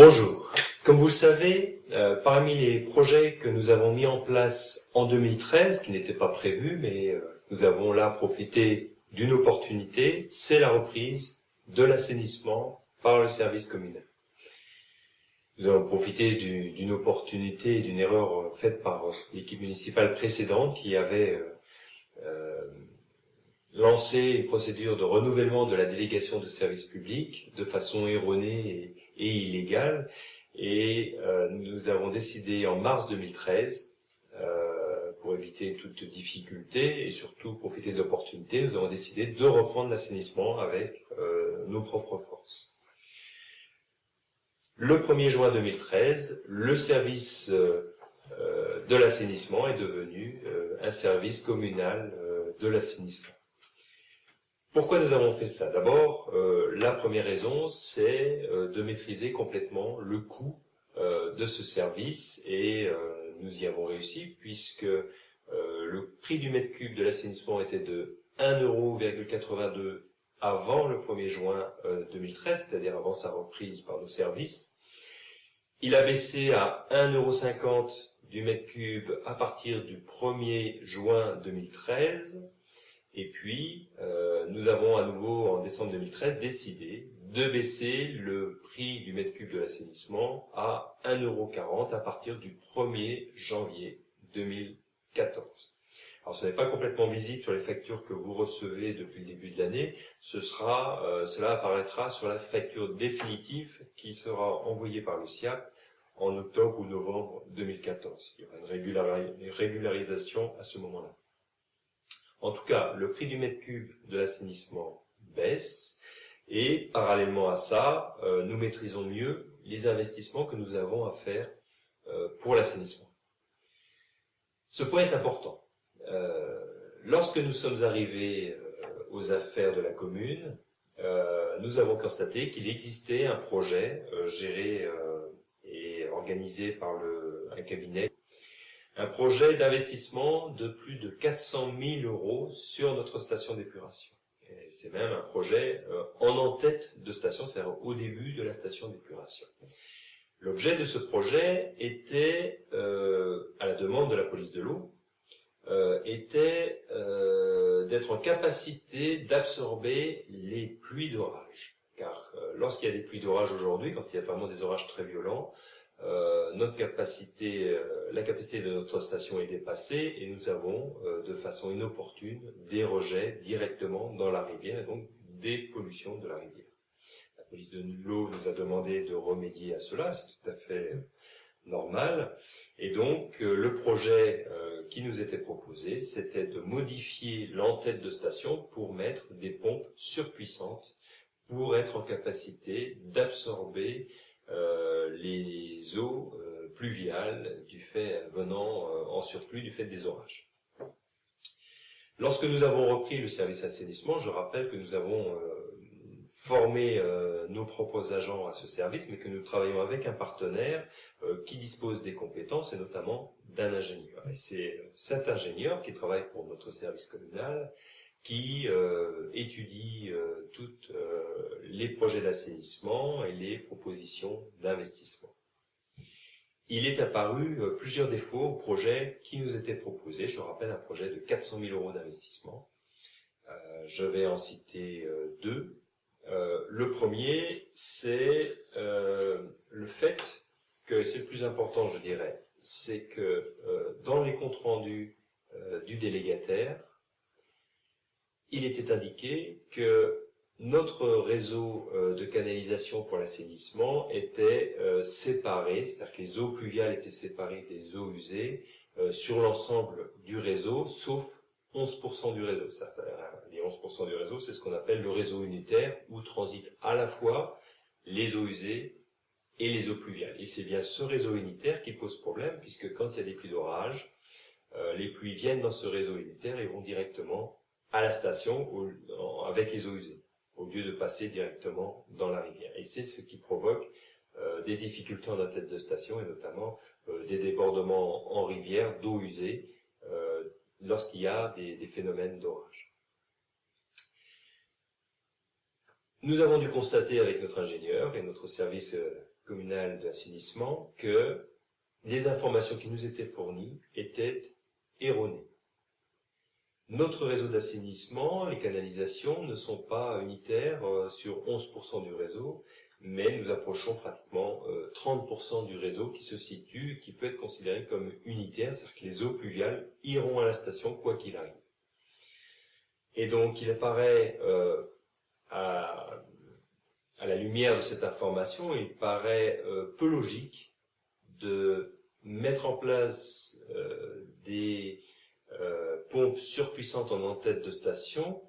Bonjour. Comme vous le savez, parmi les projets que nous avons mis en place en 2013, qui n'étaient pas prévus, mais nous avons là profité d'une opportunité, c'est la reprise de l'assainissement par le service communal. Nous avons profité d'une opportunité et d'une erreur faite par l'équipe municipale précédente qui avait lancé une procédure de renouvellement de la délégation de service public de façon erronée et illégale. Et nous avons décidé en mars 2013, pour éviter toute difficulté et surtout profiter de l'opportunité, nous avons décidé de reprendre l'assainissement avec nos propres forces. Le 1er juin 2013, le service de l'assainissement est devenu un service communal de l'assainissement. Pourquoi nous avons fait ça? D'abord, la première raison, c'est de maîtriser complètement le coût de ce service et nous y avons réussi puisque le prix du mètre cube de l'assainissement était de 1,82 € avant le 1er juin 2013, c'est-à-dire avant sa reprise par nos services. Il a baissé à 1,50 € du mètre cube à partir du 1er juin 2013. Et puis, nous avons à nouveau, en décembre 2013, décidé de baisser le prix du mètre cube de l'assainissement à 1,40 € à partir du 1er janvier 2014. Alors, ce n'est pas complètement visible sur les factures que vous recevez depuis le début de l'année. Cela apparaîtra sur la facture définitive qui sera envoyée par le SIAP en octobre ou novembre 2014. Il y aura une régularisation à ce moment-là. En tout cas, le prix du mètre cube de l'assainissement baisse et parallèlement à ça, nous maîtrisons mieux les investissements que nous avons à faire pour l'assainissement. Ce point est important. Lorsque nous sommes arrivés aux affaires de la commune, nous avons constaté qu'il existait un projet géré et organisé par un cabinet. Un projet d'investissement de plus de 400 000 € sur notre station d'épuration. Et c'est même un projet en en-tête de station, c'est-à-dire au début de la station d'épuration. L'objet de ce projet était, à la demande de la police de l'eau, était d'être en capacité d'absorber les pluies d'orage. Car lorsqu'il y a des pluies d'orage aujourd'hui, quand il y a vraiment des orages très violents, la capacité de notre station est dépassée et nous avons, de façon inopportune, des rejets directement dans la rivière et donc des pollutions de la rivière. La police de l'eau nous a demandé de remédier à cela, c'est tout à fait normal. Et donc, le projet qui nous était proposé, c'était de modifier l'entête de station pour mettre des pompes surpuissantes pour être en capacité d'absorber les eaux pluviales venant en surplus du fait des orages. Lorsque nous avons repris le service assainissement, je rappelle que nous avons formé nos propres agents à ce service, mais que nous travaillons avec un partenaire qui dispose des compétences et notamment d'un ingénieur. Et c'est cet ingénieur qui travaille pour notre service communal qui étudie tous les projets d'assainissement et les propositions d'investissement. Il est apparu plusieurs défauts au projet qui nous était proposé. Je rappelle un projet de 400 000 € d'investissement. Je vais en citer deux. Le premier, c'est le fait que, c'est le plus important je dirais, c'est que dans les comptes rendus du délégataire, il était indiqué que notre réseau de canalisation pour l'assainissement était séparé, c'est-à-dire que les eaux pluviales étaient séparées des eaux usées sur l'ensemble du réseau, sauf 11% du réseau. Les 11% du réseau, c'est ce qu'on appelle le réseau unitaire, où transitent à la fois les eaux usées et les eaux pluviales. Et c'est bien ce réseau unitaire qui pose problème, puisque quand il y a des pluies d'orage, les pluies viennent dans ce réseau unitaire et vont directement à la station avec les eaux usées, au lieu de passer directement dans la rivière. Et c'est ce qui provoque des difficultés en tête de station et notamment des débordements en rivière d'eau usée lorsqu'il y a des phénomènes d'orage. Nous avons dû constater avec notre ingénieur et notre service communal d'assainissement que les informations qui nous étaient fournies étaient erronées. Notre réseau d'assainissement, les canalisations, ne sont pas unitaires sur 11% du réseau, mais nous approchons pratiquement 30% du réseau qui se situe, qui peut être considéré comme unitaire, c'est-à-dire que les eaux pluviales iront à la station quoi qu'il arrive. Et donc il apparaît, à la lumière de cette information, il paraît peu logique de mettre en place des pompes surpuissantes en en-tête de station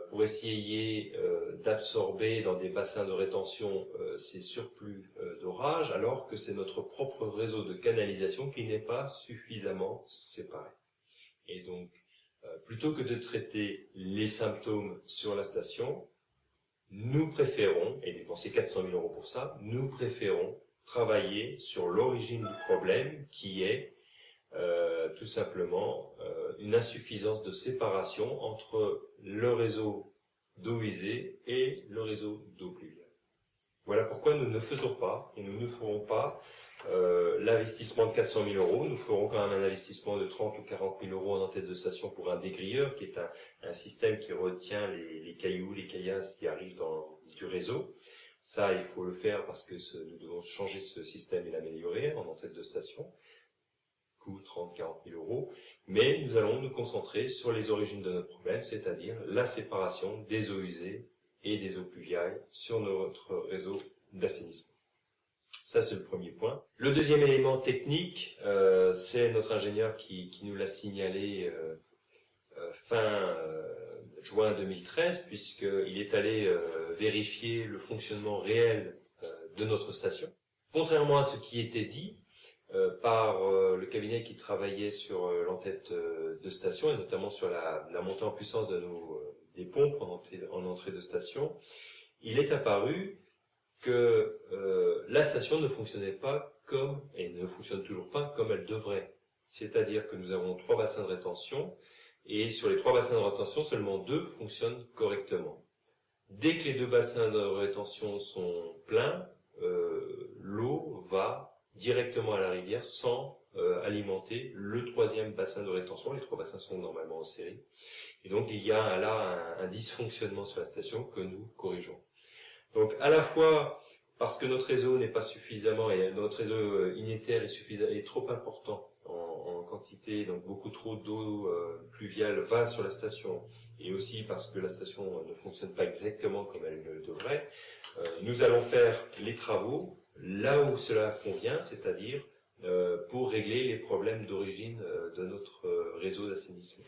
pour essayer d'absorber dans des bassins de rétention ces surplus d'orage, alors que c'est notre propre réseau de canalisation qui n'est pas suffisamment séparé. Et donc, plutôt que de traiter les symptômes sur la station, nous préférons, et dépenser 400 000 € pour ça, nous préférons travailler sur l'origine du problème qui est tout simplement une insuffisance de séparation entre le réseau d'eau usée et le réseau d'eau pluviale. Voilà pourquoi nous ne faisons pas, et nous ne ferons pas l'investissement de 400 000 €. Nous ferons quand même un investissement de 30 ou 40 000 € en en-tête de station pour un dégrilleur, qui est un système qui retient les cailloux, les caillasses qui arrivent du réseau. Ça, il faut le faire parce que nous devons changer ce système et l'améliorer en en-tête de station. Coût 30-40 000 €, mais nous allons nous concentrer sur les origines de notre problème, c'est-à-dire la séparation des eaux usées et des eaux pluviales sur notre réseau d'assainissement. Ça, c'est le premier point. Le deuxième élément technique, c'est notre ingénieur qui nous l'a signalé fin juin 2013, puisqu'il est allé vérifier le fonctionnement réel de notre station. Contrairement à ce qui était dit, par le cabinet qui travaillait sur l'entête de station et notamment sur la montée en puissance des pompes en entrée de station, il est apparu que la station ne fonctionnait pas et ne fonctionne toujours pas comme elle devrait. C'est-à-dire que nous avons 3 bassins de rétention et sur les 3 bassins de rétention, seulement 2 fonctionnent correctement. Dès que les 2 bassins de rétention sont pleins, l'eau va directement à la rivière sans alimenter le 3e bassin de rétention. Les 3 bassins sont normalement en série. Et donc il y a là un dysfonctionnement sur la station que nous corrigeons. Donc à la fois parce que notre réseau n'est pas suffisamment, et notre réseau unitaire est trop important en quantité, donc beaucoup trop d'eau pluviale va sur la station, et aussi parce que la station ne fonctionne pas exactement comme elle le devrait, nous allons faire les travaux là où cela convient, c'est-à-dire pour régler les problèmes d'origine de notre réseau d'assainissement.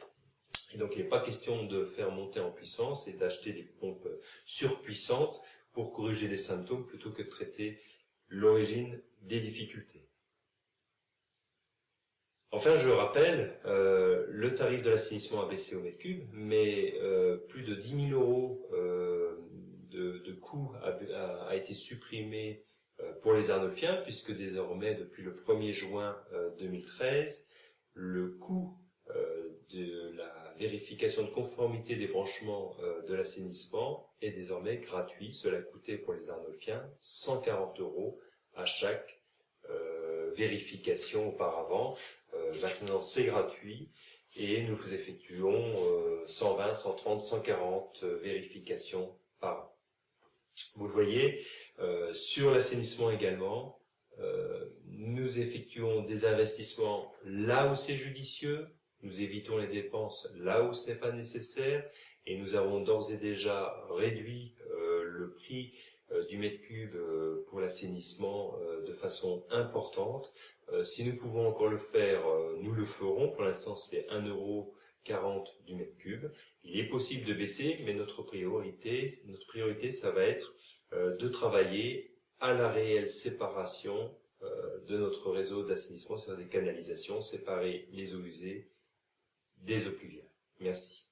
Et donc il n'est pas question de faire monter en puissance et d'acheter des pompes surpuissantes pour corriger les symptômes plutôt que de traiter l'origine des difficultés. Enfin, je rappelle, le tarif de l'assainissement a baissé au mètre cube, mais plus de 10 000 € de coût a été supprimé pour les Arnolfiens, puisque désormais, depuis le 1er juin 2013, le coût de la vérification de conformité des branchements de l'assainissement est désormais gratuit. Cela coûtait pour les Arnolfiens 140 € à chaque vérification auparavant. Maintenant, c'est gratuit et nous effectuons 120, 130, 140 vérifications par an. Vous le voyez, sur l'assainissement également, nous effectuons des investissements là où c'est judicieux, nous évitons les dépenses là où ce n'est pas nécessaire, et nous avons d'ores et déjà réduit le prix du mètre cube pour l'assainissement de façon importante. Si nous pouvons encore le faire, nous le ferons. Pour l'instant, c'est 1,40 € du mètre cube. Il est possible de baisser, mais notre priorité, ça va être de travailler à la réelle séparation de notre réseau d'assainissement, c'est-à-dire des canalisations, séparer les eaux usées des eaux pluviales. Merci.